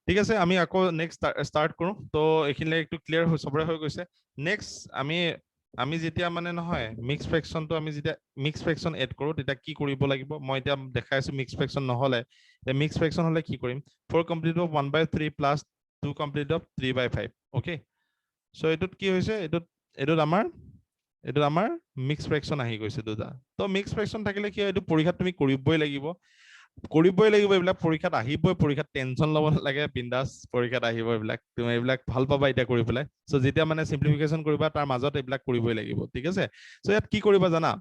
ঠিক আছে আমি আকৌ নেক্সট স্টাৰ্ট কৰো তো এখিলে একটু ক্লিয়াৰ সবৰে হৈ গৈছে নেক্সট আমি যেতিয়া মানে নহয় মিক্স ফ্ৰেকশনটো আমি যেতিয়া মিক্স ফ্ৰেকশন এড কৰো তেতিয়া কি কৰিব লাগিব মই এতিয়া দেখাইছো মিক্স ফ্ৰেকশন নহলে তে মিক্স ফ্ৰেকশন হলে কি কৰিম 4 complete of 1/3 plus 2 complete of 3/5 okay so এটুত কি হৈছে এটুত আমাৰ মিক্স ফ্ৰেকশন আহি গৈছে দুটা তো মিক্স ফ্ৰেকশন থাকিলে কি এটু পৰীক্ষাত তুমি কৰিবই লাগিব এইবিলাক পৰীক্ষাত আহিবই পৰীক্ষাত টেনচন ল'ব নালাগে বিন্দাস পৰীক্ষাত আহিব এইবিলাক তুমি এইবিলাক ভাল পাবা এটা কৰি পেলাই সো যেতিয়া মানে সিম্পলিফিকেশন কৰিবা তাৰ মাজত এইবিলাক কৰিবই লাগিব ঠিক আছে সো ইয়াত কি কৰিবা জানা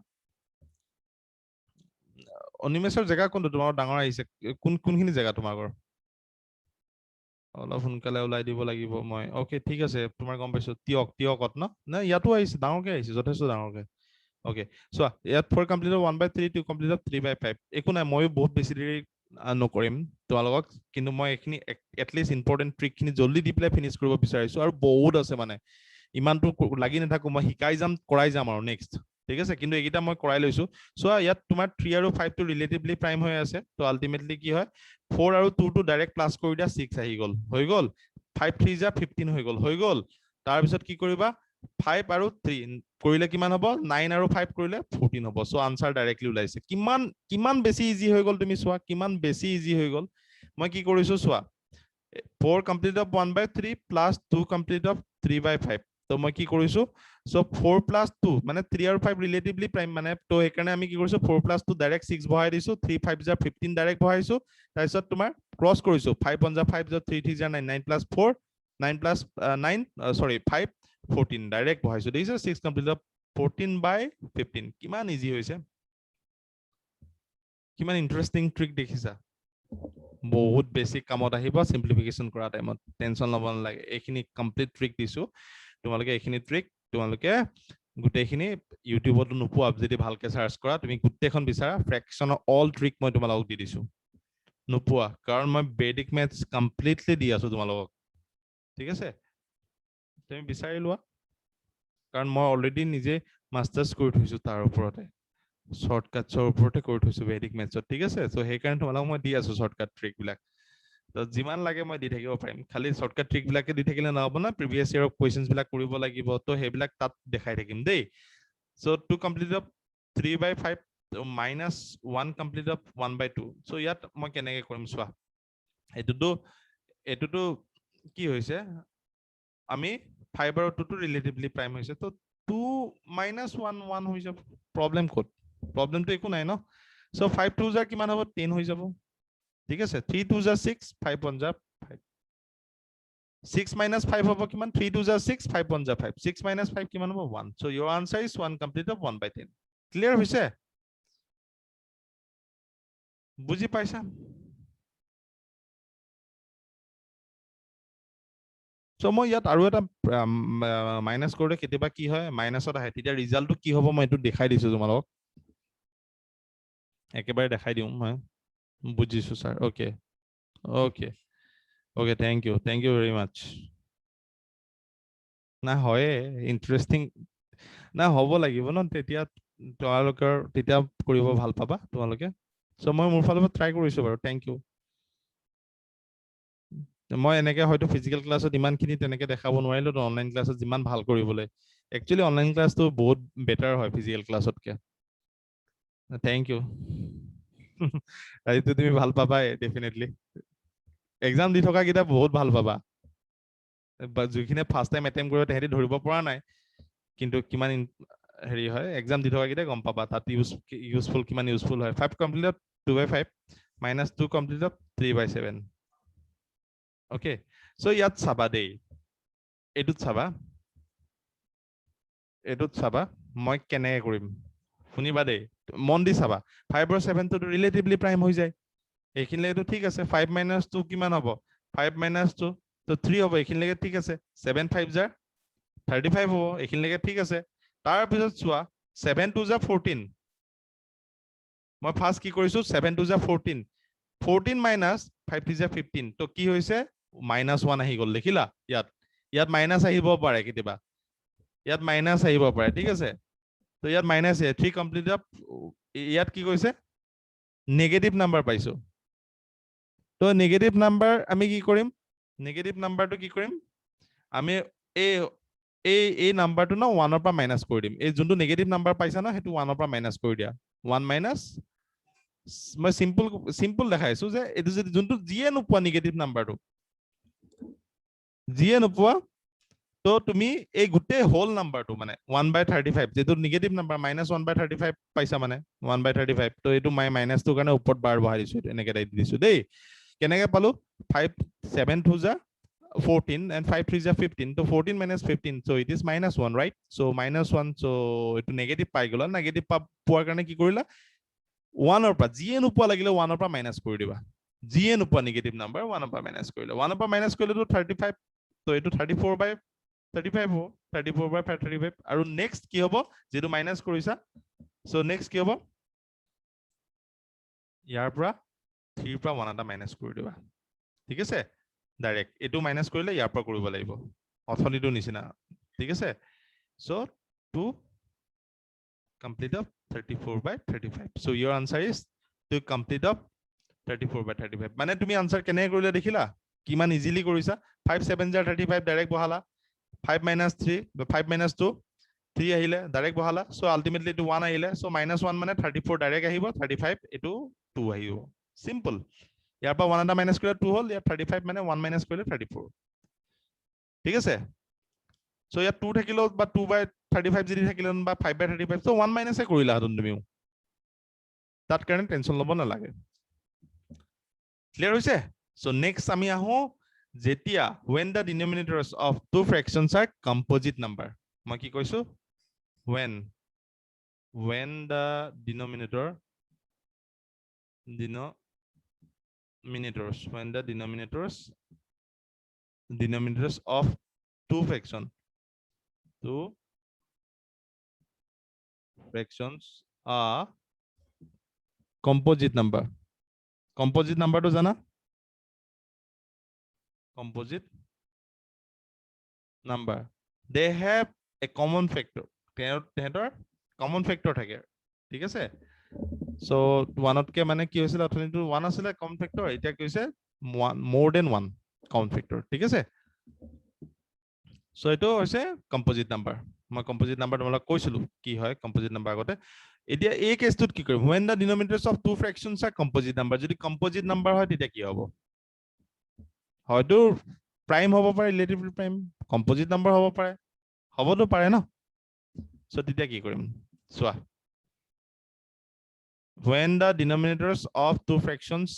অনিমেশৰ জায়গা কোনটো তোমাৰ ডাঙৰ আহিছে কোনখিনি জায়গা তোমাকৰ অলপ সোনকালে ওলাই দিব লাগিব মই ওকে ঠিক আছে তোমাৰ গম পাইছো তিয়কত না ইয়াতো আহিছে ডাঙৰকে আহিছে যথেষ্ট ডাঙৰকে ওকে সো ইয়াত 4 কমপ্লিট অফ 1/3 2 কমপ্লিট অফ 3/5 একো নাই মই বহুত বেছি দেৰি নকৰিম তোমালোকক কিন্তু মই এখিনি এটলিষ্ট ইম্পৰ্টেন্ট ট্ৰিক খিনি জলদি দি পেলাই ফিনিশ কৰিব বিচাৰিছো আৰু বহুত আছে মানে ইমানটো লাগি নাথাকো মই শিকাই যাম কৰাই যাম আৰু নেক্সট ঠিক আছে কিন্তু এইটা মই কৰাই লৈছো সো ইয়াত তোমাৰ 3 আৰু 5 টো ৰিলেটিভলি প্ৰাইম হৈ আছে তো আলটিমেটলি কি হয় 4 আৰু 2 টো ডাইৰেক্ট প্লাস কৰি দিয়া 6 আহি গল হৈ গল 5 3 যা 15 হৈ গল তাৰ পিছত কি কৰিবা 5 আৰু 3 কৰিলে কিমান হ'ব 9 আৰু 5 কৰিলে 14 হ'ব সো আনসাৰ ডাইৰেক্টলি ওলাইছে কিমান বেছি ইজি হৈ গল তুমি চোৱা কিমান বেছি ইজি হৈ গল মই কি কৰিছো চোৱা 4 complete of 1/3 plus 2 complete of 3/5 তো মই কি কৰিছো সো 4 প্লাস 2 মানে 3 আৰু 5 ৰিলেটিভলি প্ৰাইম মানে তো একাৰণে আমি কি কৰিছো 4 প্লাস 2 ডাইৰেক্ট 6 বহাই দিছো 3 5 যা 15 ডাইৰেক্ট বহাইছো তাৰ পিছত তোমাৰ ক্ৰস কৰিছো 5 1 যা 5 যা 3 3 যা 9 9 প্লাস 4 9 প্লাস 9 সৰি 5 14 ডাইৰেক্ট বহাইছো দেখিছে 6 কমপ্লিট অফ 14/15 কিমান ইজি হৈছে কিমান ইন্টাৰেস্টিং ট্ৰিক দেখিছা বহুত বেছি কামত আহিব সিম্পলিফিকেশন কৰা টাইমত টেনচন ল'ব নালাগে এইখিনি কমপ্লিট ট্ৰিক দিছো তোমালোকে এইখিনি ট্ৰিক তোমালোকে গুটেখিনি ইউটিউবত নোপোৱা যদি ভালকে সাৰ্চ কৰা তুমি গুটেখন বিচাৰা ফ্ৰেকশনৰ অল ট্ৰিক মই তোমালোকক দি দিছো নোপোৱা কাৰণ মই বেদিক মেথছ কমপ্লিটলি দি আছো তোমালোকক ঠিক আছে তুমি বিচাৰি লোৱা কাৰণ মই অলৰেডি নিজে মাস্টাৰ্স কৰি থৈছো তাৰ ওপৰতে শৰ্টকাটছৰ ওপৰতে কৰি থৈছো বেদিক মেথছত ঠিক আছে সো সেই কাৰণে তোমালোকক মই দি আছো শৰ্টকাট ট্ৰিক বিলাক তো যিমান লাগে মই দি থাকিব পাৰিম খালি শৰ্টকাট ট্ৰিক বিলাকে দি থাকিলে নহব না প্ৰিভিয়াস ইয়াৰৰ কোৱেশ্চনছ বিলাক কৰিব লাগিব তো সেইবিলাক তাত দেখাই থাকিম দেই so 2 complete of 3/5 minus 1 complete of 1/2 so ইয়াত মই কেনেকৈ কৰিম চোৱা এটোটো কি হৈছে আমি 5 আৰু 2 টো ৰিলেটিভলি প্ৰাইম হৈছে তো 2 - 1 1 হৈ যাব প্ৰবলেমটো একো নাই ন সো 5 2 যা কিমান হ'ব 10 হৈ যাব ঠিক আছে 3 2 যা 6 5 1 যা 5 6 - 5 হ'ব কিমান 3 2 যা 6 5 1 যা 5 6 - 5 কিমান হ'ব 1 so your answer is 1 complete of 1/10 clear হৈছে বুজি পাইছা সো মই ইয়াত আৰু এটা মাইনাস কৰিলে কেতিয়াবা কি হয় মাইনাসত আহে তেতিয়া ৰিজাল্টটো কি হ'ব মই এটো দেখাই দিছো তোমালোকক একেবাৰে দেখাই দিম মই বুজিছো sir okay okay okay thank you very much না হয় ইন্টাৰেস্টিং না হ'ব লাগিব ন তেতিয়া তোমালোকৰ তেতিয়া কৰিব ভাল পাবা তোমালোকে সো মই মোৰ ফালৰ পৰা ট্ৰাই কৰিছো বাৰু থ্যাংক ইউ মই এনেকে হয়তো ফিজিক্যাল ক্লাছত ইমানখিনি তেনেকে দেখাব নোৱাৰিলো তো অনলাইন ক্লাছত যিমান ভাল কৰিবলৈ একচুয়ালি অনলাইন ক্লাছটো বহুত বেটাৰ হয় ফিজিক্যাল ক্লাছতকে থ্যাংক ইউ এইটো তুমি ভাল পাবা ডেফিনেটলি এক্সাম দি থকা কিটা বহুত ভাল পাবা যিখিনি ফাৰ্স্ট টাইম এটেম্প কৰিব তেহেতি ধৰিব পৰা নাই কিন্তু কিমান হেৰি হয় এক্সাম দি থকা কিটা গম পাবা তাত ইউজফুল কিমান ইউজফুল হয় 5 complete 2/5 minus 2 complete of 3/7 okay so ইয়াত চাবা দেই এটুত চাবা মই কেনেকৈ কৰিম শুনিবা দেই মন দি চাবা 5 আৰু 7 টো ৰিলেটিভলি প্ৰাইম হৈ যায় এইখিনিলৈতো ঠিক আছে 5 - 2 কিমান হ'ব 5 - 2 তো 3 হ'ব এইখিনিলৈকে ঠিক আছে 7 5 যা 35 হ'ব এইখিনিলৈকে ঠিক আছে তাৰ পিছত চোৱা 7 2 যা 14 মই ফাৰ্স্ট কি কৰিছো 7 2 যা 14 14 minus 5 3 যা 15 তো কি হৈছে -1 আহি গল দেখিলা ইয়াত মাইনাস আহিব পাৰে কেতিয়াবা ইয়াত মাইনাস আহিব পাৰে ঠিক আছে তো ইয়াত মাইনাস 3 কমপ্লিট আপ ইয়াত কি কৈছে নেগেটিভ নাম্বাৰ পাইছো তো নেগেটিভ নাম্বাৰ আমি কি কৰিম নেগেটিভ নাম্বাৰটো কি কৰিম আমি এই নাম্বাৰটো না 1 ৰ পৰা মাইনাস কৰি দিম এই যোনটো নেগেটিভ নাম্বাৰ পাইছা না হেতু 1 ৰ পৰা মাইনাস কৰি দিয়া 1 মাইনাস মই সিম্পল দেখাইছো যে এটো যদি যোনটো জিয়ে নোপোৱা নেগেটিভ নাম্বাৰটো জিয়ে নোপোৱা তো তুমি এই গোটেই হোল নাম্বাৰটো মানে 1/35 যেটো নেগেটিভ নাম্বাৰ -1/35 পাইছা মানে 1/35 তো এটো মই মাইনাসটো কাৰণে ওপৰত বাৰ বহাই দিছো এনেকৈ দাই দিছো দেই কেনেকৈ পালো 5 7 2 যা 14 and 5 3 is 15 so 14 minus 15 so it is -1 right so -1 so itu negative পাই গলা negative পোৱাৰ কাৰণে কি কৰিলা 1 ৰ পৰা জিয়ে নোপোৱা লাগিলে 1 ৰ পৰা মাইনাস কৰি দিবা জিয়ে নোপোৱা নেগেটিভ নাম্বাৰ 1 ৰ পৰা মাইনাস কৰিলে 1 ৰ পৰা মাইনাস কৰিলে তো 35 তো এটো 34/35 হ'ব 34/35 আৰু নেক্সট কি হ'ব যেটো মাইনাস কৰিছা so next কি হ'ব ইয়াৰ পৰা 3 ৰ পৰা 1 এটা মাইনাস কৰি দিবা ঠিক আছে ডাইৰেক্ট এটো মাইনাস কৰিলে ইয়াৰ পৰা কৰিব লাগিব অথনিটো নিচিনা ঠিক আছে so two complete of 34/35 so your answer is to complete of 34/35 মানে তুমি আনসার কেনে কৰিলে দেখিলা কিমান ইজিলি কৰিছা 5 7 jar 35 ডাইৰেক্ট বহালা 5 minus 3 5 minus 2 3 আহিলে ডাইৰেক্ট বহালা সো আলটিমেটলি টু 1 আহিলে সো -1 মানে 34 ডাইৰেক্ট আহিব 35 এটো 2 আহিব সিম্পল ইয়াৰ পৰা 1 এটা মাইনাস কৰিলে 2 হল ইয়াৰ 35 মানে 1 মাইনাস কৰিলে 34 ঠিক আছে সো ইয়াত 2 থাকিলো বা 2/35 যদি থাকিলো বা 5/35 সো 1 মাইনাস কৰিলা হতন তুমি তাত কাৰণে টেনশন লব না লাগে ক্লিয়াৰ হৈছে সো নেক্সট আমি আহো যেতিয়া when the denominators of two fractions are composite number মই কি কৈছো when the denominators of two fractions are composite number to jana composite number they have a common factor তেহেতৰ common factor থাকে ঠিক আছে so one ত কে মানে কি হৈছিল অথনিটো 1 আছিল common factor এটা কি হৈছে more than one common factor ঠিক আছে so এটো হৈছে composite number মই composite number তোমাক কৈছিলো কি হয় composite number আগতে এতিয়া এই কেছটোত কি কৰিম when the denominators of two fractions are composite number যদি composite number হয় তেতিয়া কি হ'ব হয়তো prime হ'ব পাৰে relatively prime composite number হ'ব পাৰে হবতো পাৰে ন সো তেতিয়া কি কৰিম চোৱা when the denominators of two fractions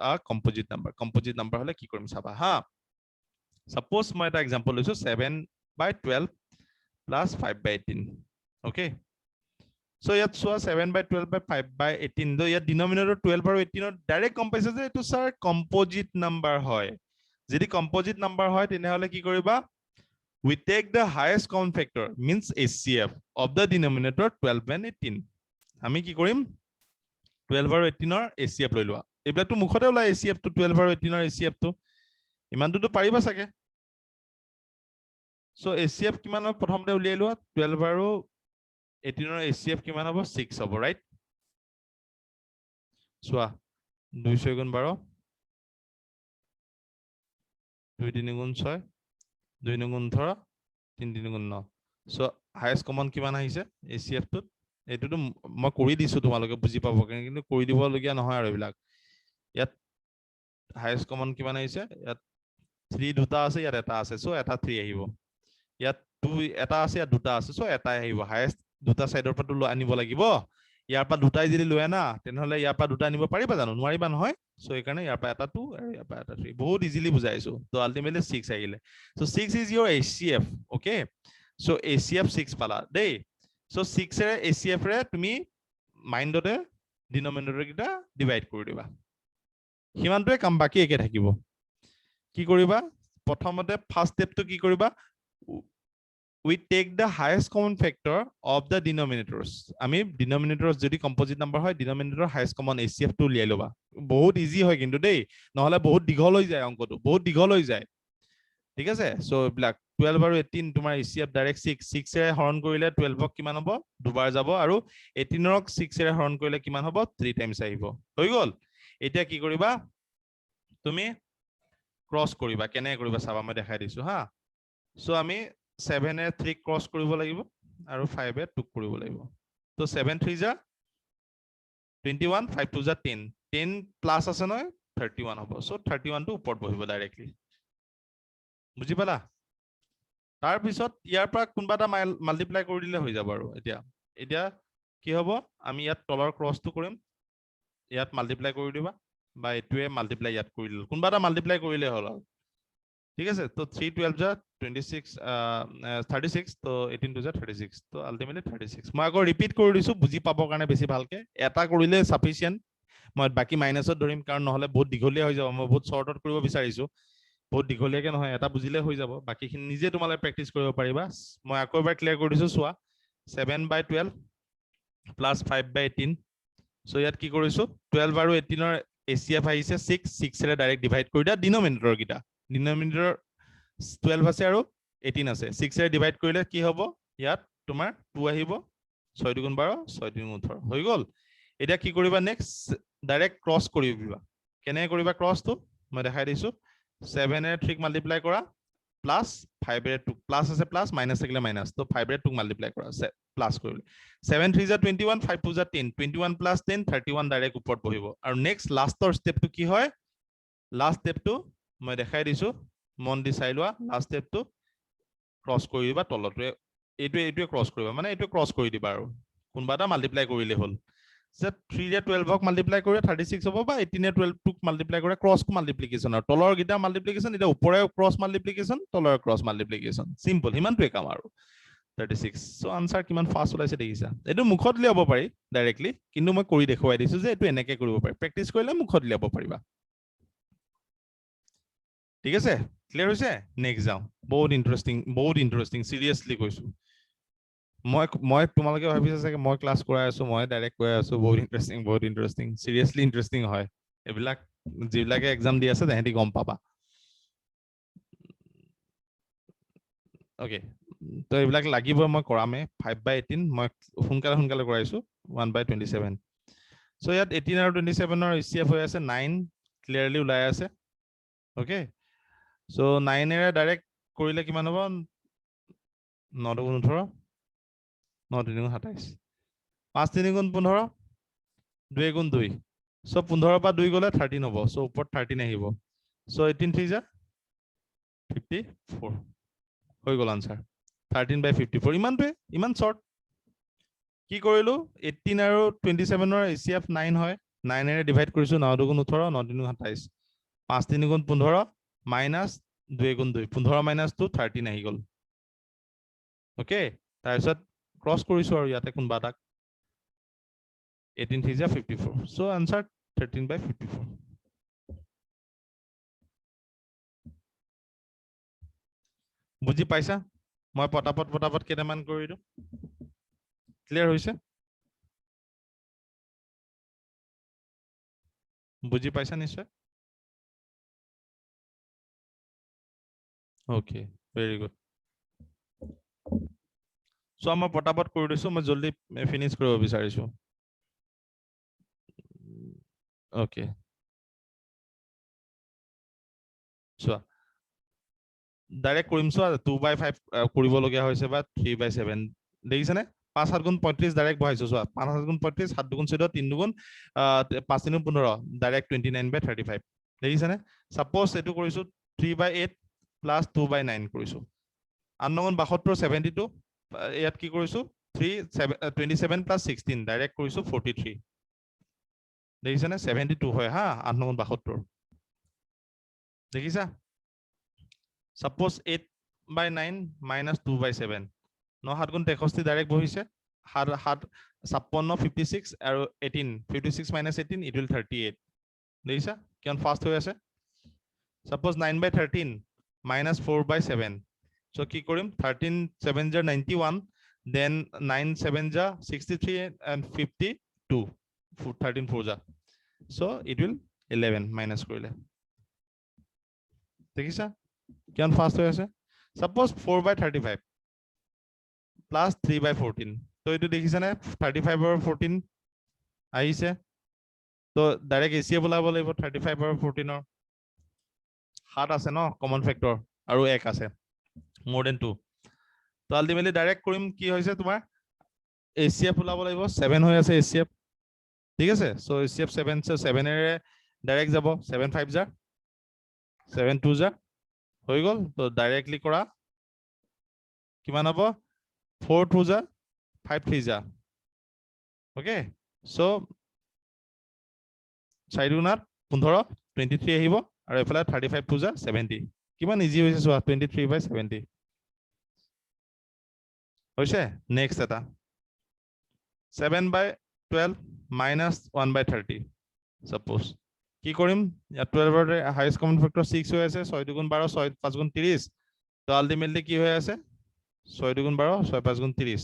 are composite number হলে কি কৰিম চাবা হা suppose মই এটা example লৈছো 7/12 plus 5/18 okay so ইয়াত চোৱা 7/12 by 5/18 তো ইয়াত denominator 12 আৰু 18 ৰ ডাইৰেক্ট কম পাইছে যে এটো স্যাৰ composite number হয় যদি composite number হয় তেনেহলে কি কৰিবা we take the highest common factor means HCF of the denominator 12 and 18 আমি কি কৰিম 12 আৰু 18 ৰ HCF লৈ লোৱা এইবিলাক তো মুখতে ওলাই HCF তো 12 আৰু 18 ৰ HCF তো ইমানটো তো পাৰিবা সাকে so HCF কিমান হয় প্ৰথমতে উলিয়াই লোৱা 12 আৰু 18 ৰ HCF কিমান হ'ব 6 হ'ব ৰাইট চোৱা 200 গুণ 12 2 3 গুণ 6 2 9 গুণ 18 3 3 গুণ 9 সো হাইয়েস্ট কমন কিমান আহিছে HCF টোত এটোটো মই কৰি দিছো তোমালোকে বুজি পাব কিন্তু কৰি দিব লগিয়া নহয় আৰু এইবিলাক ইয়াত হাইয়েস্ট কমন কিমান আহিছে ইয়াত 3 দুটা আছে ইয়াত এটা আছে সো এটা 3 আহিব ইয়াত 2 এটা আছে ইয়াত দুটা আছে সো এটা আহিব হাইয়েস্ট দুটা সাইডৰ পৰা তো আনিব লাগিব ইয়াৰ পৰা দুটাই যদি লয় না তেনেহলে ইয়াৰ পৰা দুটা আনিব পাৰিবা জানো নোৱাৰিবা নহয় সো এই কাৰণে ইয়াৰ পৰা এটা 2 আৰু ইয়াৰ পৰা এটা 3 বহুত ইজিলি বুজাইছো তো আলটিমেটলি 6 আহিলে so 6 is your HCF okay so HCF 6 পালা দেই so 6 এর HCF রে তুমি মাইন্ডতে ডিনোমিনেটর কিটা ডিভাইড কৰি দিবা হিমানটোৱে কাম বাকি একে থাকিব কি কৰিবা প্ৰথমতে ফাৰ্স্ট স্টেপটো কি কৰিবা we take the highest common factor of the denominators আমি denominators যদি composite number হয় denominator highest common HCF টো লিয়াই লবা বহুত ইজি হয় কিন্তু দেই নহলে বহুত দীঘল হৈ যায় অংকটো বহুত দীঘল হৈ যায় ঠিক আছে সো ব্ল্যাক 12 আৰু 18 তোমাৰ HCF ডাইৰেক্ট 6 এৰে হৰণ কৰিলে 12 ক কিমান হ'ব দুবাৰ যাব আৰু 18 ক 6 এৰে হৰণ কৰিলে কিমান হ'ব 3 টাইমছ আহিব হৈ গল এতিয়া কি কৰিবা তুমি ক্ৰস কৰিবা কেনে কৰিবা চাবা মই দেখাই দিছো হা সো আমি 7 এ 3 ক্ৰস কৰিব লাগিব আৰু 5 এ 2 কৰিব লাগিব তো 7 3 যা 21 5 2 যা 10 10 প্লাস আছে নহয় 31 হ'ব সো 31 টো ওপৰত বহিব ডাইৰেক্টলি বুজি পালা তাৰ পিছত ইয়াৰ পৰা কোনবা এটা মাল্টিপ্লাই কৰি দিলে হৈ যাব আৰু এতিয়া কি হ'ব আমি ইয়াত তলৰ ক্ৰসটো কৰিম ইয়াত মাল্টিপ্লাই কৰি দিবা বা এটোৱে মাল্টিপ্লাই ইয়াত কৰি দিল কোনবা এটা মাল্টিপ্লাই কৰিলে হ'ল আৰু ঠিক আছে তো 3 12 যা 26 36 তো 18 2 যা 36 তো আলটিমেটলি 36 মই আকৌ ৰিপিট কৰি দিছো বুজি পাবৰ কাৰণে বেছি ভালকে এটা কৰিলে সাফিচিয়েন্ট মই বাকি মাইনাসত ধৰিম কাৰণ নহলে বহুত দীঘলীয়া হৈ যাব মই বহুত শৰ্টত কৰিব বিচাৰিছো বহুত দীঘলীয়াকে নহয় এটা বুজিলে হৈ যাব বাকিখিনি নিজে তোমালে প্ৰেক্টিস কৰিব পাৰিবা মই আকৌ এবাৰ ক্লিয়াৰ কৰি দিছো চোৱা 7/12 প্লাস 5/18 সো ইয়াত কি কৰিছো 12 আৰু 18 ৰ এচিএফ আহিছে 6 6 ৰে ডাইৰেক্ট ডিভাইড কৰি দিয়া ডিনোমিনেটৰ গিটা ডিনোমিনেটৰ 12 আছে আৰু 18 আছে 6 ৰে ডিভাইড কৰিলে কি হ'ব ইয়াত তোমাৰ 2 আহিব 6 2 গুণ 12 6 3 গুণ 18 হৈ গল এতিয়া কি কৰিবা নেক্সট ডাইৰেক্ট ক্ৰস কৰিবা কেনে কৰিবা ক্ৰসটো মই দেখাই দিছো 7 এ 3 মাল্টিপ্লাই কৰা প্লাস 5 এ 2 প্লাস আছে প্লাস মাইনাস থাকিলে মাইনাস তো 5 এ 2 মাল্টিপ্লাই কৰা প্লাস কৰিলে 7 3 যা 21 5 2 যা 10 21 প্লাস 10 31 ডাইৰেক্ট ওপৰত বহিব আৰু নেক্সট লাষ্টৰ স্টেপটো কি হয় লাষ্ট স্টেপটো মই দেখাই দিছো মন দি চাই লোৱা লাষ্ট স্টেপটো ক্ৰস কৰি দিবা তলটোৱে এইটোৱে ক্ৰস কৰিবা মানে এইটো ক্ৰস কৰি দিবা আৰু কোনবা এটা মাল্টিপ্লাই কৰিলে হ'ল যে 3 ৰে 12 ক মাল্টিপ্লাই কৰি 36 হ'ব বা 18 ৰে 12 ক মাল্টিপ্লাই কৰি ক্ৰস মাল্টিপ্লিকেশন আৰু তলৰ গিটা মাল্টিপ্লিকেশন এটা ওপৰে ক্ৰস মাল্টিপ্লিকেশন তলৰ ক্ৰস মাল্টিপ্লিকেশন সিম্পল হিমানটোৱে কাম আৰু 36 সো আনসাৰ কিমান ফাস্ট ওলাইছে দেখিছা এটো মুখত লিয়াব পাৰি ডাইৰেক্টলি কিন্তু মই কৰি দেখুৱাই দিছো যে এটো এনেকে কৰিব পাৰি প্ৰেক্টিস কৰিলে মুখত লিয়াব পাৰিবা ঠিক আছে ক্লিয়াৰ হৈছে নেক্সট যাও বহুত ইন্টাৰেস্টিং সিৰিয়াসলি কৈছো মই তোমালোকে ভাবিছা যে মই ক্লাস কৰাই আছো মই ডাইৰেক্ট কৈ আছো বহুত ইন্টাৰেস্টিং সিৰিয়াসলি ইন্টাৰেস্টিং হয় এবিলাক জিবিলাকে এক্সাম দি আছে তেহেতি গম পাবা ওকে তো এবিলাক লাগিব মই কৰামে 5/18 মই সোনকালে কৰাইছো 1/27 সো ইয়াত 18 আৰু 27 ৰ এচিএফ হৈ আছে 9 ক্লিয়াৰলি ওলাই আছে ওকে সো 9 এৰে ডাইৰেক্ট কৰিলে কিমান হ'ব 9 গুণ 18 9 3 গুণ 27 5 3 গুণ 15 2 গুণ 2 সো 15 পৰা 2 গলে 13 হ'ব সো ওপৰত 13 আহিব সো 18 3 যা 54 হৈ গল আনসাৰ 13/54 ইমান শৰ্ট কি কৰিলো 18 আৰু 27 ৰ এচিএফ 9 হয় 9 এৰে ডিভাইড কৰিছো 9 2 গুণ 18 9 3 গুণ 27 5 3 গুণ 15 মাইনাস 2 গুণ 2 15 মাইনাস 2 13 আহি গল ওকে তাৰপিছত ক্ৰস কৰিছো আৰু ইয়াতে কোনবা তাক 18 3 যা 54 সো আনসাৰ 13/54 বুজি পাইছা মই পটাপট কেটামান কৰি দিও ক্লিয়াৰ হৈছে বুজি পাইছা নিশ্চয় ওকে ভেৰি গুড সো মই পটাপট কৰি দিছো মই জলদি ফিনিশ কৰিব বিচাৰিছো ওকে সো ডাইৰেক্ট কৰিম সো 2/5 কৰিব লগিয়া হৈছে বা 3/7 দেখিছানে 5 7 গুণ 35 ডাইৰেক্ট বহাইছো সো 5 7 গুণ 35 7 গুণ 14 3 গুণ 5 3 15 ডাইৰেক্ট 29/35 দেখিছানে সাপোজ এটো কৰিছো 3/8 প্লাস 2/9 কৰিছো 8 গুণ 72 72 ইয়াত কি কৰিছো 27 প্লাস 16 ডাইৰেক্ট কৰিছো 43 দেখিছানে 72 হয় হা 8 গুণ 72 দেখিছা সাপোজ 8/9 minus 2/7 9 7 গুণ 63 ডাইৰেক্ট বহিছে 7 56 56 আৰু 18 56 minus 18 it will 38 দেখিছা কিমান ফাস্ট হৈ আছে সাপোজ 9/13 minus 4/7 সো কি কৰিম 13 7 যা 91 then 9 7 যা 63 and 52 13 4 যা so it will 11 minus কৰিলে দেখিছা কিমান ফাস্ট হৈ আছে সাপোজ 4/35 প্লাস 3/14 তো এটো দেখিছানে 35 আৰু 14 আহিছে তো ডাইৰেক্ট এচিএফ ওলাব লাগিব 35 আৰু 14 ৰ 7 আছে ন কমন ফেক্টৰ আৰু 1 আছে more than 2 তো আলটিমেটলি ডাইৰেক্ট কৰিম কি হৈছে তোমাৰ এচিএফ ওলাব লাগিব 7 হৈ আছে এচিএফ ঠিক আছে সো এচিএফ 7 সো 7 এৰে ডাইৰেক্ট যাব 7 5 যা 7 2 যা হৈ গল তো ডাইৰেক্টলি কৰা কিমান হ'ব 4 2 যা 5 3 যা ওকে সো 4 গুণাত 15 23 আহিব আৰু এফালে 35 2 যা 70 কিমান ইজি হৈছে চোৱা 23/70 হৈছে নেক্সট এটা 7/12 minus 1/30 suppose কি কৰিম ইয়াত 12 ৰ হাইয়েস্ট কমন ফেক্টৰ 6 হৈ আছে 6 2 12 6 5 30 তো আলটিমেটলি কি হৈ আছে 6 2 12 6 5 30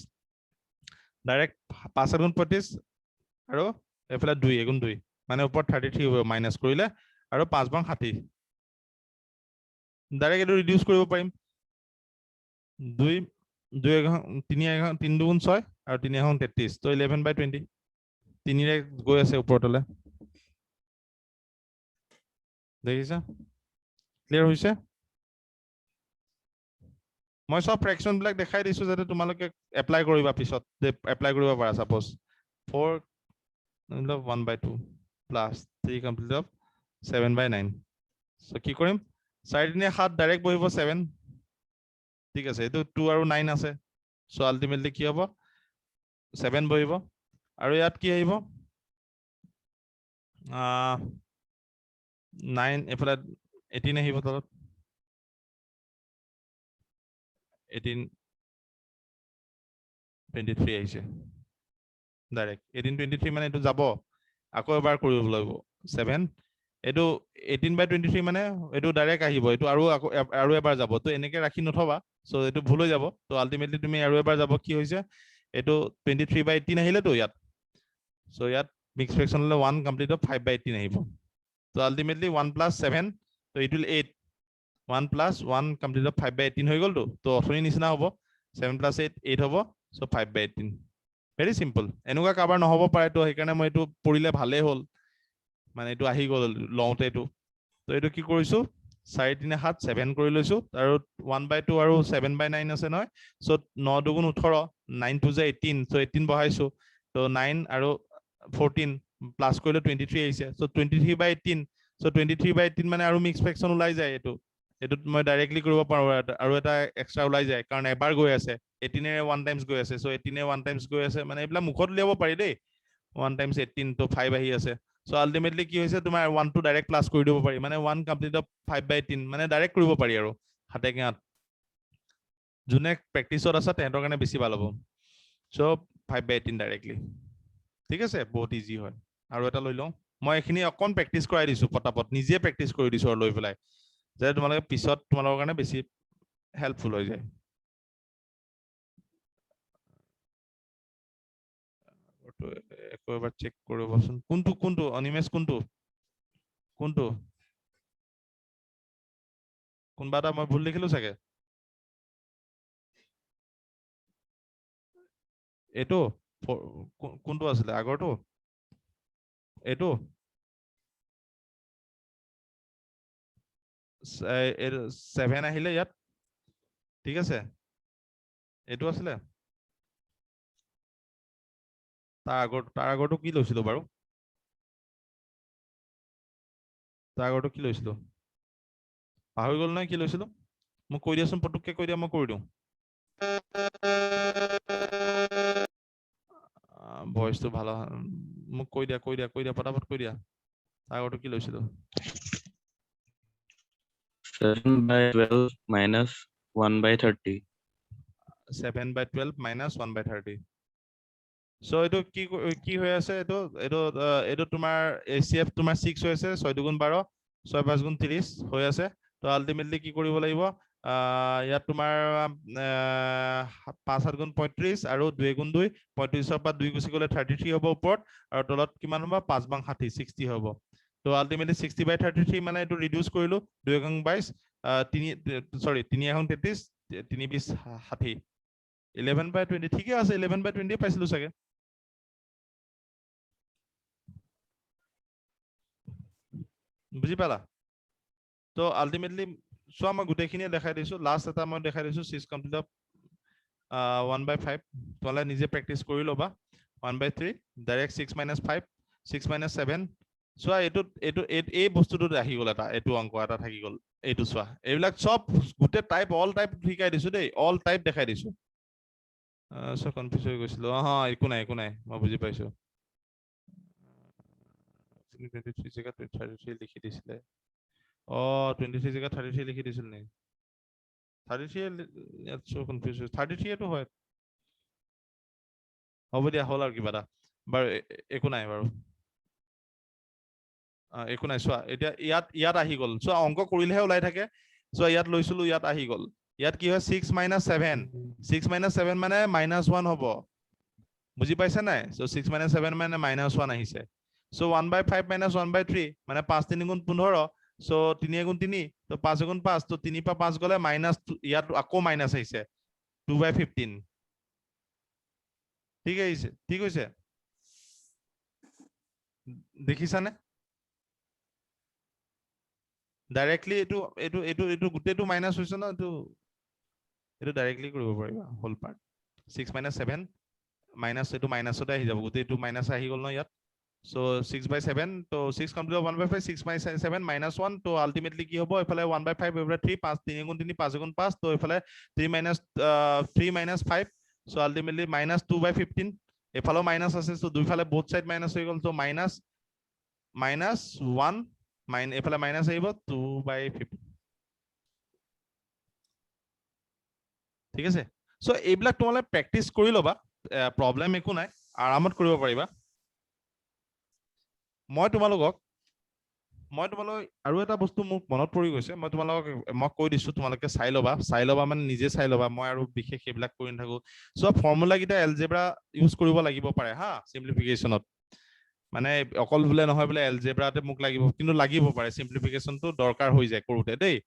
ডাইৰেক্ট 5 35 আৰু এফালে 2 2 মানে ওপৰত 33 হ'ব মাইনাস কৰিলে আৰু 5 60 ডাইৰেক্ট এটো ৰিডিউস কৰিব পাৰিম 2 2 3 3 2 6 আৰু 3 33 তো 11/20 3 ৰে গৈ আছে ওপৰতলে দেখিছা ক্লিয়াৰ হৈছে মই সব ফ্ৰেকশন বিলাক দেখাই দিছো যাতে তোমালোকে এপ্লাই কৰিবা পিছত এপ্লাই কৰিব পাৰা suppose 4 1/2 plus 3 complete of 7/9 so কি কৰিম 4 দিনে 7 ডাইৰেক্ট বহিব 7 ঠিক আছে এটো 2 আৰু 9 আছে সো আলটিমেটলি কি হ'ব 7 বহিব আৰু ইয়াত কি আহিব 9 এফালে 18 আহিব তলত 18 23 আহিছে ডাইৰেক্ট 18 23 মানে এটো যাব আকৌ এবাৰ কৰিব লাগিব 7 এটো 18/23 মানে এটো ডাইৰেক্ট আহিব এটো আৰু এবাৰ যাব তো এনেকে ৰাখি নথবা সো এটো ভুল হৈ যাব তো আলটিমেটলি তুমি আৰু এবাৰ যাব কি হৈছে এটো 23/18 আহিলে তো ইয়াত সো ইয়াত মিক্স ফ্ৰেকশন হলে 1 কমপ্লিট অফ 5/18 আহিব তো আলটিমেটলি 1 + 7 তো ইট উইল 8 1 + 1 কমপ্লিট অফ 5/18 হৈ গল তো অথনি নিচিনা হ'ব 7 + 8 8 হ'ব সো 5/18 ভেরি সিম্পল এনেকুৱা কাবাৰ নহব পাৰে তো সেইকাৰণে মই এটো পঢ়িলে ভালে হ'ল মানে এটো আহি গল লওঁতে এটো তো এটো কি কৰিছো 4 3 7 7 কৰি লৈছো আৰু 1/2 আৰু 7/9 আছে নহয় সো 9 2 18 9 2 18 সো 18 বহাইছো তো 9 আৰু 14 প্লাস কৰিলে 23 আহিছে সো 23/18 সো 23/18 মানে আৰু মিক্স ফ্ৰেকশন ওলাই যায় এটো এটোত মই ডাইৰেক্টলি কৰিব পাৰো আৰু এটা এক্সট্ৰা ওলাই যায় কাৰণ এবাৰ গৈ আছে 18 এ 1 টাইমছ গৈ আছে সো 18 এ 1 টাইমছ গৈ আছে মানে এইবিলাক মুখত উলিয়াব পাৰি দেই 1 টাইমছ 18 তো 5 আহি আছে সো আলটিমেটলি কি হৈছে তোমাৰ 1 টু ডাইৰেক্ট প্লাস কৰি দিব পাৰি মানে 1 কমপ্লিট অফ 5/18 মানে ডাইৰেক্ট কৰিব পাৰি আৰু হাতে গাঁত যোনে প্ৰেক্টিছত আছে তেহেতৰ কাৰণে বেছি ভাল হ'ব সো 5/18 ডাইৰেক্টলি ঠিক আছে বহুত ইজি হয় আৰু এটা লৈ লওঁ মই এখিনি অকন প্ৰেক্টিস কৰাই দিছো পটাপট নিজে প্ৰেক্টিস কৰি দিছো আৰু লৈ পেলাই যে তোমালোকে পিছত তোমালোকৰ কাৰণে বেছি হেল্পফুল হৈ যায় একো এবাৰ চেক কৰিবচোন কোনটো অনিমেশ কোনটো কোনবা এটা মই ভুল লিখিলো চাগে এটো কোনটো আছিলে আগৰটো এটো 7 আহিলে ইয়াত ঠিক আছে এটো আছিলে তাৰ আগৰটো কি লৈছিলো বাৰু তাৰ আগৰটো কি লৈছিলো পাহৰি গল নহয় কি লৈছিলো মোক কৈ দিয়াচোন পটুককে কৈ দিয়া মই কৰি দিওঁ ভয়েসটো ভালো মোক কৈ দিয়া পটাপট কৈ দিয়া আগৰটো কি লৈছিলো 7/12 minus 1/30 7/12 minus 1/30 সো এটো কি হৈ আছে এটো তোমাৰ এচিএফ তোমাৰ 6 হৈ আছে 6 2 12 6 5 30 হৈ আছে তো আলটিমেটলি কি কৰিব লাগিব ইয়াত তোমাৰ 5 7 35 আৰু 2 2 35 ৰ পৰা 2 গুছি গলে 33 হ'ব ওপৰত আৰু তলত কিমান হ'ব 5 60 60 হ'ব তো আলটিমেটলি 60/33 মানে এটো ৰিডিউস কৰিলো 2 22 3 সৰি 3 33 3 20 60 11/20 ঠিকে আছে 11/20 পাইছিলো চাগে বুজি পালা তো আলটিমেটলি চোৱা মই গোটেইখিনিয়ে দেখাই দিছো লাষ্ট এটা মই দেখাই দিছো 6 কমপ্লিট অফ 1/5 তোমালে নিজে প্ৰেক্টিস কৰি লবা 1/3 ডাইৰেক্ট 6 - 5 6 - 7 চোৱা এইটো এই বস্তুটো আহি গল এটা এইটো অংক এটা থাকি গল এইটো চোৱা এইবিলাক সব গোটেই টাইপ অল টাইপ শিকাই দিছো দেই অল টাইপ দেখাই দিছো সো কনফিউজ হৈ গৈছিল একো নাই মই বুজি পাইছো 23 জেগাত 33 লিখি দিছিলে 23 জেগাত 33 লিখি দিছিল নে 33 ইয়াত সো কনফিউজ 33 এটো হয় হ'ব দিয়া হল আৰু কিবা এটা বাৰু একো নাই বাৰু একো নাই চোৱা এতিয়া ইয়াত আহি গল চোৱা অংক কৰিলেহে ওলাই থাকে চোৱা ইয়াত লৈছিলো ইয়াত আহি গল ইয়াত কি হয় 6 - 7 6 - 7 মানে -1 হ'ব বুজি পাইছা নাই সো 6 - 7 মানে -1 আহিছে সো 1/5 - 1/3 মানে 5 3 গুণ 15 সো 3 গুণ 3 তো 5 গুণ 5 তো 3 পৰা 5 গলে মাইনাস ইয়াত আকৌ মাইনাস আহিছে 2/15 ঠিক আছে ঠিক হৈছে দেখিছানে ডাইৰেক্টলি এইটো গোটেইটো মাইনাস হৈছে ন এইটো ডাইৰেক্টলি কৰিব পাৰিবা হোল পাৰ্ট 6 - 7 মাইনাস এইটো মাইনাসতে আহি যাব গোটেইটো মাইনাস আহি গল ন ইয়াত সো 6/7 তো 6 কমপ্লিট 1/5 6 - 7 -1 তো আলটিমেটলি কি হ'ব এফালে 1/5 over 3 5 3 গুণ 3 5 গুণ 5 তো এফালে 3 - 5 সো আলটিমেটলি -2/15 এফালেও মাইনাস আছে সো দুইফালে বোথ সাইড মাইনাস হৈ গল তো -1 এফালে মাইনাস আহিব 2/15 ঠিক আছে সো এইবিলাক তোমালে প্ৰেক্টিস কৰি লবা প্ৰবলেম একো নাই আৰামত কৰিব পাৰিবা মই তোমালোকক আৰু এটা বস্তু মোক মনত পৰি গৈছে মই কৈ দিছো তোমালোকে চাই লবা মানে নিজে চাই লবা মই আৰু বিশেষ এইবিলাক কৰি নাথাকো সো ফৰ্মুলা কিটা এলজেব্ৰা ইউজ কৰিব লাগিব পাৰে হা সিম্পলিফিকেশনত মানে অকল বোলে নহয় বোলে এলজেব্ৰাতে মোক লাগিব কিন্তু লাগিব পাৰে সিম্পলিফিকেশনটো দৰকাৰ হৈ যায় কৰোতে দেই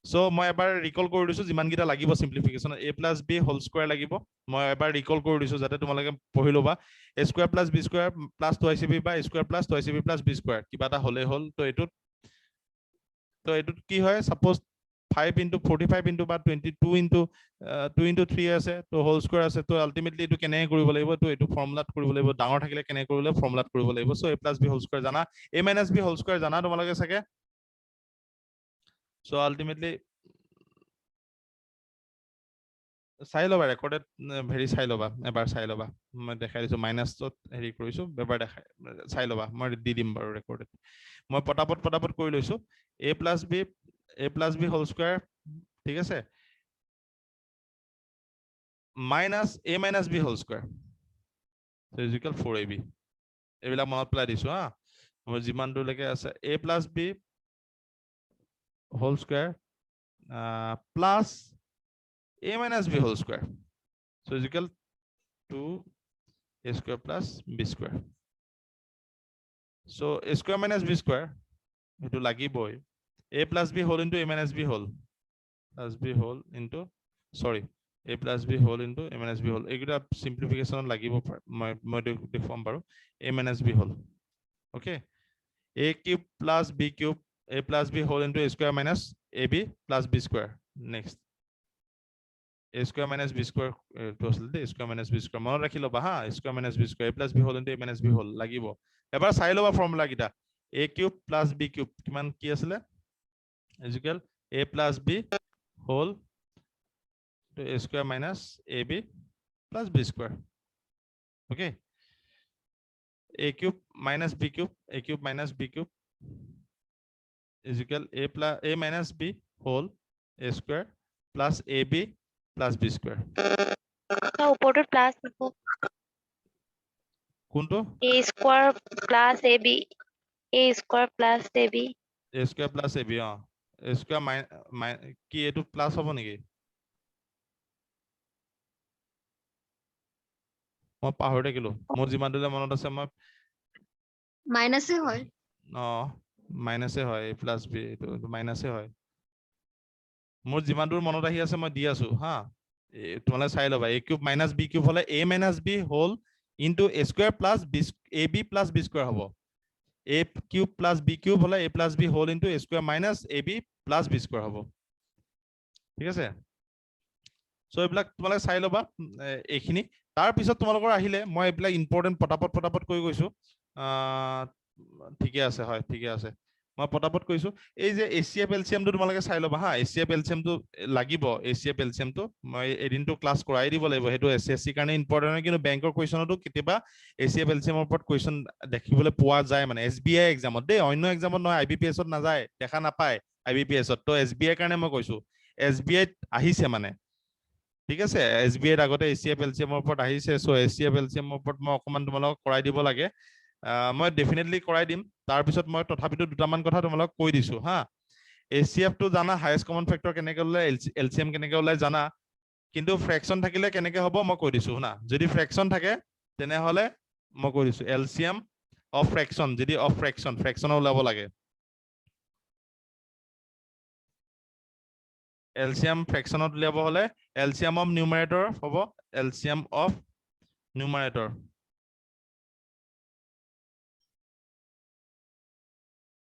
সো মই এবাৰ ৰিকল কৰি দিছো যিমান কিটা লাগিব simplification a + b whole square লাগিব মই এবাৰ ৰিকল কৰি দিছো যাতে তোমালোকে পঢ়ি লবা a² + b² + 2ac² বা a² + 2ac² + b² কিবা এটা হলে হল তো এইটোত কি হয় সাপোজ 5 * 45 বা 22 * 2 * 3 আছে তো হোল স্কয়াৰ আছে তো আলটিমেটলি এটো কেনে কৰিব লাগিব তো এটো ফৰ্মুলাত কৰিব লাগিব ডাঙৰ থাকিলে কেনে কৰিব লাগিব ফৰ্মুলাত কৰিব লাগিব so a + b whole square জানা a - b হোল স্কয়াৰ জানা তোমালোকে চাগে সো আলটিমেটলি চাই লবা ৰেকৰ্ডেড ভেৰি চাই লবা এবাৰ চাই লবা মই দেখাই দিছো মাইনাসত হেৰি কৰিছো এবাৰ দেখাই চাই লবা মই দি দিম বাৰু ৰেকৰ্ডেড মই পটাপট কৰি লৈছো a + b হোল স্কয়াৰ ঠিক আছে -a - b whole square so is equal 4ab এইবিলাক মনত পেলাই দিছো হা মই যিমান দূৰলৈকে আছে a + b whole square plus a - b whole square so is equal to a² + b². So a² - b² এটো লাগিবই a + b whole into a - b whole plus b whole into sorry a + b whole into a - b whole এইটা simplification লাগিব মই দেখুৱাম বাৰু a - b whole okay a³ + b³ a + b whole into a² - ab + b² next a² - b² to আছিল দে a² - b² মনত ৰাখি লবা হা a² - b² a + b whole into a - b whole লাগিব এবাৰ চাই লবা ফৰ্মুলা কিটা a³ + b³ কিমান কি আছিল is equal a + b whole to a² - ab + b² okay a³ - b³ a³ - b³ is equal a - b whole a² + ab + b² ওপৰটো plus হ'ব কোনটো a² + ab a² + ab a² + ab a² কি এটো plus হ'ব নেকি মই পাহৰি থাকিলো মোৰ যিমান দূৰ মনত আছে মই মাইনাসে হয় মাইনাসে হয় a + b এটো মাইনাসে হয় মোৰ যিমান দূৰ মনত আহি আছে মই দি আছো হা তোমালে চাই লবা a³ - b³ হলে a - b whole into a² + ab + b² হ'ব a cube plus b cube হলে a plus b whole into a square minus ab plus b square হ'ব ঠিক আছে সো এইবিলাক তোমালোকে চাই ল'বা এইখিনি তাৰ পিছত তোমালোকৰ আহিলে মই এইবিলাক ইম্পৰ্টেন্ট পটাপট কৈ গৈছো ঠিকে আছে হয় ঠিকে আছে মই পটাপট কৈছো এই যে এচিএফ এলচিএম টো তোমালোকে চাই ল'বা হা এচিএফ এলচিএম টো লাগিব এচিএফ এলচিএম টো মই এদিনটো ক্লাছ কৰাই দিব লাগিব হেতু এসএসসি কাৰণে ইম্পৰ্টেন্ট হয় কিন্তু বেংকৰ কোৱেশ্চনটো কেতিয়াবা এচিএফ এলচিএম ৰ ওপৰত কোৱেশ্চন দেখিবলৈ পোৱা যায় মানে এসবিআই এক্সামত দেই অন্য এক্সামত নহয় আইবিপিএছ ত নাযায় দেখা নাপায় আইবিপিএছ ত তো এসবিআই কাৰণে মই কৈছো এসবিআই আহিছে মানে ঠিক আছে এসবিআই আগতে এচিএফ এলচিএম ৰ ওপৰত আহিছে সো এচিএফ এলচিএম ৰ ওপৰত মই অকমান তোমালোকক কৰাই দিব লাগে মই ডেফিনেটলি কৰাই দিম তাৰ পিছত মই তথাপিতো দুটামান কথা তোমালোকক কৈ দিছো হা এচিএফ টো জানা হাইয়েস্ট কমন ফেক্টৰ কেনেকৈ ওলাই এলচিএম কেনেকৈ ওলাই জানা কিন্তু ফ্ৰেকশন থাকিলে কেনেকৈ হ'ব মই কৈ দিছো না যদি ফ্ৰেকশন থাকে তেনে হলে মই কৈ দিছো এলচিএম অফ ফ্ৰেকশন যদি অফ ফ্ৰেকশন ওলাব লাগে এলচিএম ফ্ৰেকশনত উলিয়াব হলে এলচিএম অফ নিউমাৰেটৰ হ'ব LCM of numerator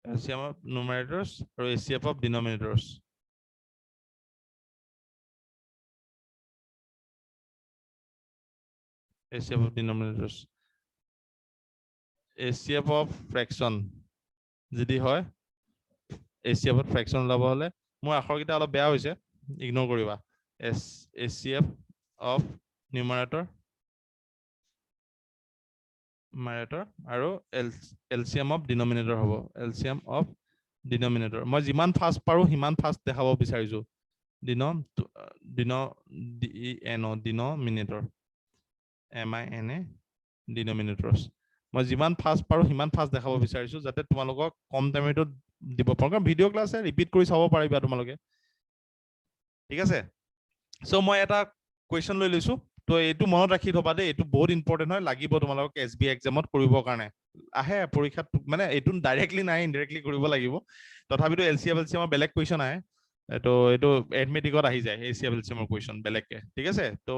LCM of numerators or ACF of denominators. ACF of denominators. ACF of fraction. যদি হয় ACF of fraction লাভ হলে মোৰ আখৰকেইটা অলপ বেয়া হৈছে ইগনোৰ কৰিবা ACF of numerator আৰু LCM of denominator হ'ব LCM of denominator মই যিমান ফাস্ট পাৰো সিমান ফাস্ট দেখাব বিচাৰিছো denominator MINA denominators মই যিমান ফাস্ট পাৰো সিমান ফাস্ট দেখাব বিচাৰিছো যাতে তোমালোকক কম টাইমত দিব পাৰো কাৰণ ভিডিও ক্লাছে ৰিপিট কৰি চাব পাৰিবা তোমালোকে ঠিক আছে সো মই এটা কোৱেশ্চন লৈ লৈছো তো এইটো মনত ৰাখি থবা দে এইটো বহুত ইম্পৰ্টেন্ট হয় লাগিব তোমালোকক এসবিআই এক্সামত কৰিবৰ কাৰণে আহে পৰীক্ষাত মানে এইটো ডাইৰেক্টলি নাই ইনডাইৰেক্টলি কৰিব লাগিব তথাপিতো এলচিএফ এলচিএমৰ বেলেগ কোৱেশ্চন আহে তো এইটো এডমিটিকত আহি যায় এলচিএফ এলচিএমৰ কোৱেশ্চন বেলেগকে ঠিক আছে তো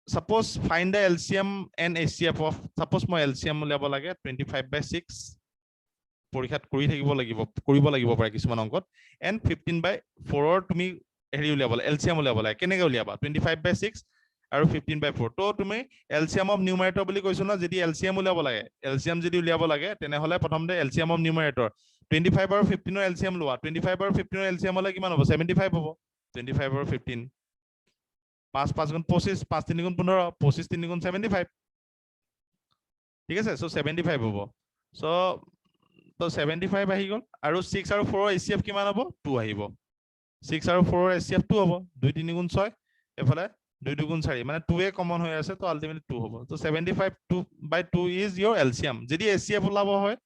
suppose find da LCM and HCF of suppose মই এলচিএম উলিয়াব লাগে 25/6 পৰীক্ষাত কৰিব লাগিব পাৰে কিছুমান অংকত এণ্ড 15/4 তুমি হেৰি উলিয়াব লাগে এলচিএম উলিয়াব লাগে কেনেকৈ উলিয়াবা 25/6 আৰু 15/4 তো তুমি এলচিএম অফ নিউমাৰেটৰ বুলি কৈছো না যদি এলচিএম উলিয়াব লাগে এলচিএম যদি উলিয়াব লাগে তেনেহলে প্ৰথমতে এলচিএম অফ নিউমাৰেটৰ 25 আৰু 15 ৰ এলচিএম লোৱা 25 আৰু 15 ৰ এলচিএম হলে কিমান হ'ব 75 হ'ব 25 আৰু 15 5 5 গুণ 25 5 3 গুণ 15 25 3 গুণ 75 ঠিক আছে সো 75 হ'ব সো তো 75 আহি গল আৰু 6 আৰু 4 ৰ এচিএফ কিমান হ'ব 2 আহিব 6 আৰু 4 ৰ এচিএফ 2 হ'ব 2 3 গুণ 6 এফালে 2 2 গুণ 4 মানে 2 এ কমন হৈ আছে তো আলটিমেটলি 2 হ'ব তো 75 2/2 ইজ ইয়োৰ এলচিএম যদি এচিএফ ওলাব হয়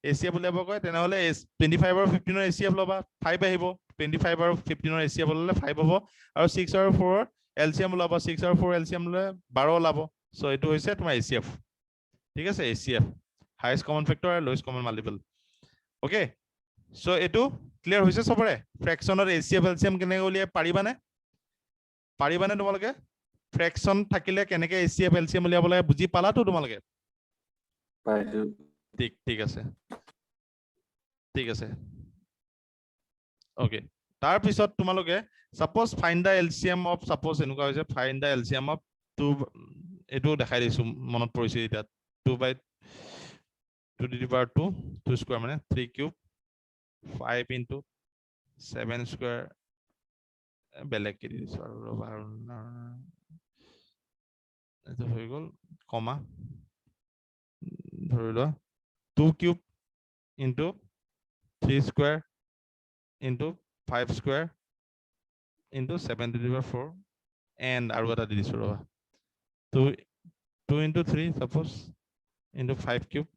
এচিএফ উলিয়াব কয় তেনেহলে 25 আৰু 15 ৰ এচিএফ লবা 5 আহিব 25 আৰু 15 ৰ এচিএফ ললে 5 হ'ব আৰু 6 আৰু 4 ৰ এলচিএম ওলাব 6 আৰু 4 এলচিএম ললে 12 ওলাব সো এইটো হৈছে তোমাৰ এচিএফ ঠিক আছে এচিএফ হাইয়েস্ট কমন ফেক্টৰ আৰু lowest common multiple okay so এইটো ক্লিয়াৰ হৈছে সবৰে ফ্ৰেকশনৰ এচিএফ এলচিএম কেনেকৈ উলিয়াই পাৰিবানে তোমালোকে ফ্ৰেকশন থাকিলে কেনেকৈ এচিএফ এলচিএম উলিয়াব লাগে বুজি পালাতো তোমালোকে ঠিক আছে ওকে তাৰ পিছত তোমালোকে suppose find da LCM of suppose এনেকুৱা হৈছে ফাইন্ড দা এলচিএম অফ 2 এটো দেখাই দিছো মনত পৰিছে এটা 2/2 to the power 2 square মানে 3 cube 5 into 7 square বেলেগ কি দিছো আৰু এটো হৈ গল কমা ধৰি লোৱা 2 cube into 3 square into 5 square into 7 to the power 4 and আৰু এটা দি দিছো ৰবা 2 into 3 suppose into 5 cube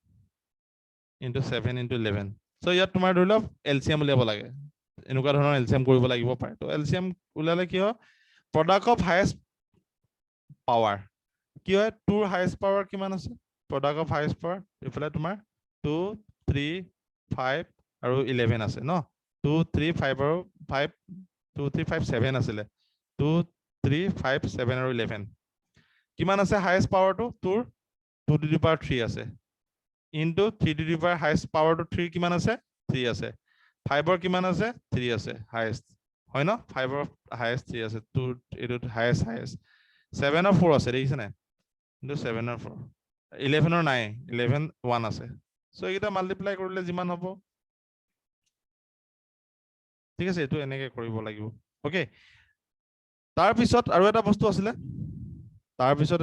into 7 into 11 so ইয়াত তোমাৰ ধৰি লওক এলচিএম উলিয়াব লাগে এনেকুৱা ধৰণৰ এলচিএম কৰিব লাগিব পাৰে তো এলচিএম উলালে কি হয় প্ৰডাক্ট অফ হাইয়েস্ট পাৱাৰ কি হয় 2 ৰ হাইয়েস্ট পাৱাৰ কিমান আছে প্ৰডাক্ট অফ হাইয়েস্ট পাৱাৰ ইফালে তোমাৰ 2 3 5 আৰু 11 আছে ন 2 3 5 আৰু 5 2 3 5 7 আছিল 2 3 5 7 আৰু 11 কিমান আছে হাইয়েস্ট পাৱাৰটো তোৰ 2 to the power 3 আছে into 3 to the power highest power to 3 কিমান আছে 3 আছে 5 ৰ কিমান আছে 3 আছে highest হয় না 5 ৰ highest 3 আছে 2 এটো highest 7 ৰ 4 আছে দেখিছে না into 7 ৰ 4 11 ৰ নাই 11 1 আছে সো এটা মাল্টিপ্লাই কৰিলে যিমান হ'ব ঠিক আছে এটো এনেকৈ কৰিব লাগিব ওকে তাৰ পিছত আৰু এটা বস্তু আছিল তাৰ পিছত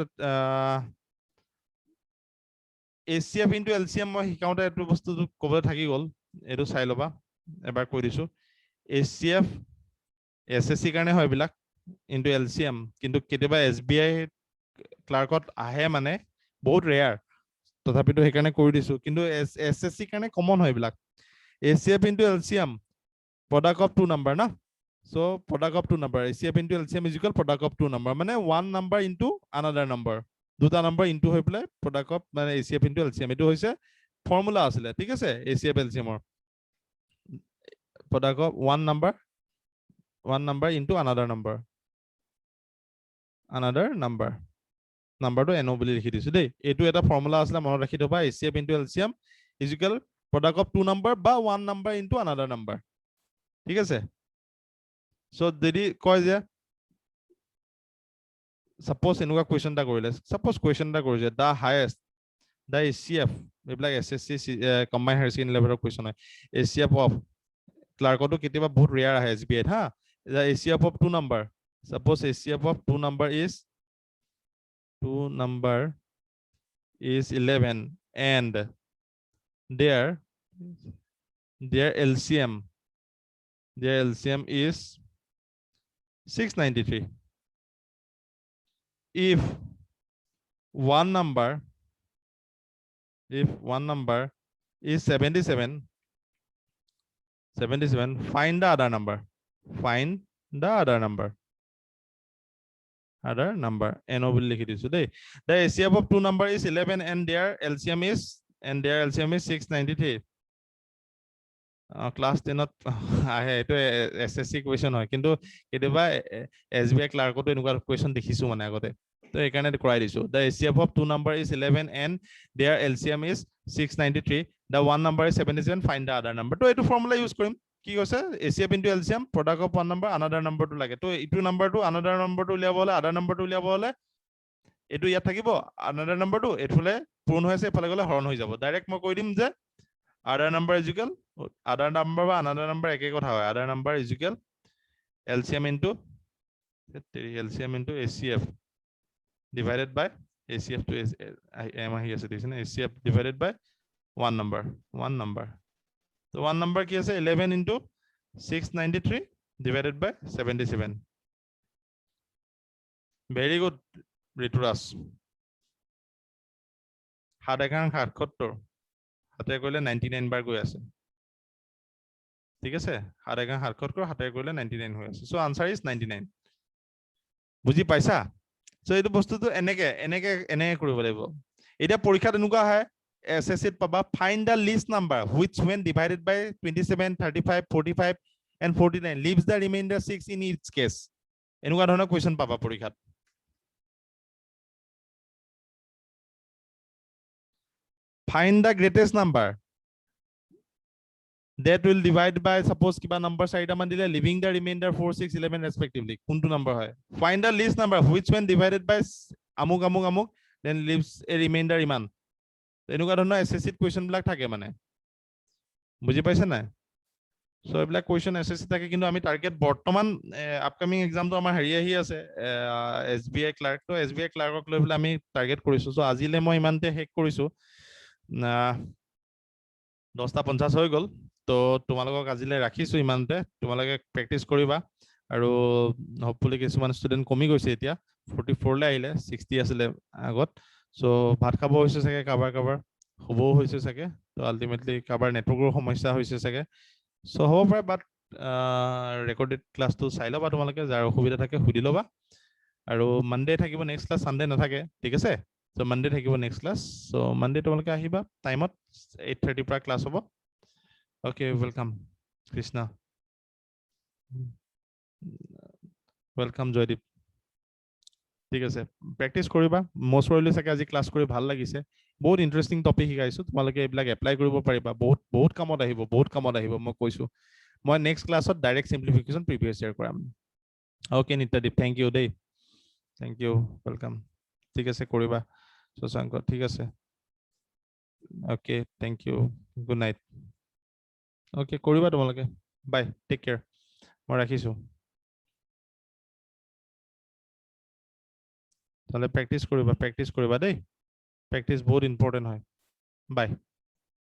ACF into LCM মই শিকাওঁতে এটো বস্তুটো কবলে থাকি গল এটো চাই লবা এবাৰ কৈ দিছো ACF SSC কাৰণে হয় বিলাক into LCM কিন্তু কেতিয়াবা SBI ক্লাৰ্কত আহে মানে বহুত ৰেয়াৰ তথাপিতো সেইকাৰণে কৰি দিছো কিন্তু SSC কাৰণে কমন হয় বিলাক ACF into LCM product of two number na so product of two number ACF into LCM is equal product of two number মানে one number into another number দুটা নাম্বার ইনটু হৈ ply product of মানে ACF into LCM এটো হৈছে formula আছিল ঠিক আছে ACF LCM ৰ product of one number into another number নাম্বাৰটো NO বুলি লিখি দিছো দেই এটো এটা ফৰ্মুলা আছিল মনত ৰাখি থবা ACF into LCM is equal product of two number বা one number into another number ঠিক আছে সো যদি কয় যে suppose এনেকুৱা question এটা কৰিলে suppose question এটা কৰিছে the highest the ACF এইবিলাক SSC combined higher secondary level question হয় ACF of ক্লাৰ্কটো কেতিয়াবা বহুত ৰেয়াৰ আহে SBI হা the ACF of two number suppose ACF of two number is 11 and their LCM is 693 if one number is 77 find the other number NO will লিখি দিছো দেই the ACF of two number is 11 and their LCM is 693 class 10 আহে এটো SSC question হয় কিন্তু কেতিয়াবা SBI ক্লাৰ্কটো এনেকুৱা question দেখিছো মানে আগতে তো একাৰণে কৰাই দিছো the ACF of two number is 11 and their LCM is 693 the one number is 77 find the other number তো এটো ফৰ্মুলা ইউজ কৰিম কি কৈছে ACF into LCM product of one number another number to লাগে তো ইটো নাম্বাৰটো another number to উলিয়াব হলে other number to উলিয়াব হলে এটো ইয়াত থাকিব another number to এফালে পূৰণ হৈ আছে এফালে গলে হৰণ হৈ যাব ডাইৰেক্ট মই কৈ দিম যে other number is equal other number বা another number একে কথা হয় other number is equal LCM into ACF divided by ACF to ACF divided by one number so one number কি আছে 11 into 693 divided by 77 very good Rituras 777 হাতে কৰিলে 99 বাৰ গৈ আছে ঠিক আছে হাৰেগা হাৰকত কৰ হাতে কৰিলে 99 হৈ আছে সো আনসাৰ ইজ 99 বুজি পাইছা সো এইটো বস্তুটো এনেকে কৰিব লাগিব এটা পৰীক্ষাত এনেকুৱা হয় SSC পাবা find the least number which when divided by 27 35 45 and 49 leaves the remainder 6 in each case এনেকুৱা ধৰণৰ কোৱেশ্চন পাবা পৰীক্ষাত find the greatest number that will divide by suppose kiba number 4 মান দিলে leaving the remainder 4 6 11 respectively কোনটো number হয় find the least number which when divided by amuk then leaves a remainder iman এনেকুৱা ধৰণৰ SSC question বিলাক থাকে মানে বুজি পাইছে না সো এইবিলাক কোৱেশ্চন SSC থাকে কিন্তু আমি টাৰ্গেট বৰ্তমান আপকামিং এক্সামটো আমাৰ হেৰি আহি আছে SBI ক্লাৰ্ক তো SBI ক্লাৰ্কক লৈ পেলাই আমি টাৰ্গেট কৰিছো সো আজিলে মই ইমানতে হেক কৰিছো 10:50 হৈ গল তো তোমালোকক আজিলে ৰাখিছো ইমানতে তোমালোকে প্ৰেক্টিস কৰিবা আৰু হপফুলি কিছুমান ষ্টুডেন্ট কমি গৈছে এতিয়া 44 লে আহিলে 60 আছিল আগত সো ভাত খাব হৈছে চাগে কাবাৰ হবও হৈছে চাগে তো আলটিমেটলি কাবাৰ নেটৱৰ্কৰ সমস্যা হৈছে চাগে সো হ'ব পাৰে বাট ৰেকৰ্ডেড ক্লাছটো চাই লবা তোমালোকে যাৰ অসুবিধা থাকে সুধি লবা আৰু মানডে থাকিব নেক্সট ক্লাছ সানডে নাথাকে ঠিক আছে সো মানডে থাকিব নেক্সট ক্লাছ সো মানডে তোমালোকে আহিবা টাইমত 8:30 পৰা ক্লাছ হ'ব okay welcome Krishna welcome Joydeep ঠিক আছে প্ৰেক্টিস কৰিবা মোস্ট প্ৰবাবলি চাগে আজি ক্লাছ কৰি ভাল লাগিছে বহুত ইন্টাৰেষ্টিং টপিক শিকাইছো তোমালোকে এইবিলাক এপ্লাই কৰিব পাৰিবা বহুত কামত আহিব মই কৈছো মই নেক্সট ক্লাছত ডাইৰেক্ট সিম্পলিফিকেশন প্ৰিভিয়াস ইয়াৰ কৰাম ওকে নিত্যদীপ থ্যাংক ইউ দেই থ্যাংক ইউ ওয়েলকাম ঠিক আছে কৰিবা শশাংক ঠিক আছে okay thank you good night okay কৰিবা তোমালোকে বাই টেক কেয়াৰ মই ৰাখিছো তাহলে প্ৰ্যাকটিস কৰিবা দেই প্ৰ্যাকটিস বহুত ইম্পৰ্টেন্ট হয় বাই